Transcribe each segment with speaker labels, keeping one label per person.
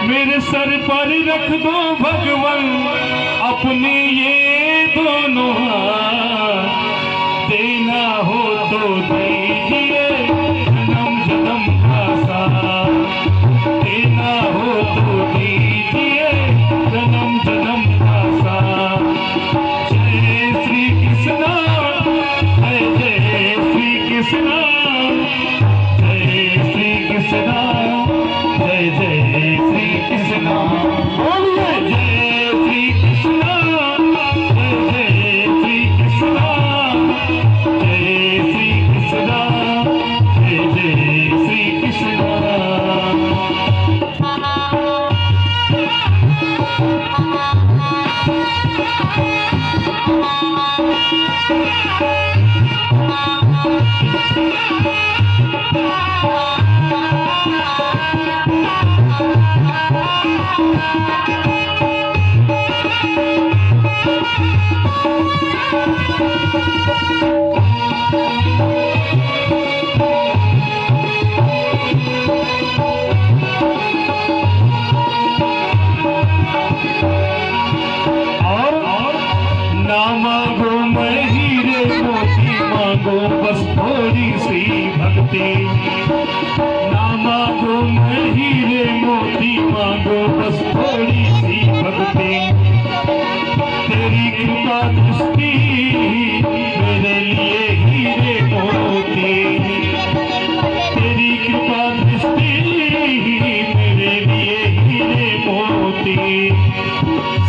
Speaker 1: मेरे सर पर रख दो भगवान अपने ये दोनों हाथ, देना हो तो दीजिए जन्म जन्म का साथ, देना हो तो दीजिए जन्म जन्म का साथ। जय श्री कृष्णा, जय श्री कृष्णा, जय श्री कृष्णा, जय जय श्री कृष्णा। बोलिए जय श्री कृष्णा, जय जय श्री कृष्णा, जय श्री कृष्णा, जय जय श्री कृष्णा। मांगो बस थोड़ी सी भक्ति, ना मांगो हीरे मोती, मांगो बस थोड़ी सी भक्ति। तेरी कृपा दृष्टि मेरे लिए हीरे मोती, तेरी कृपा दृष्टि मेरे लिए हीरे मोती।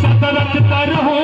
Speaker 1: सतर्क रहो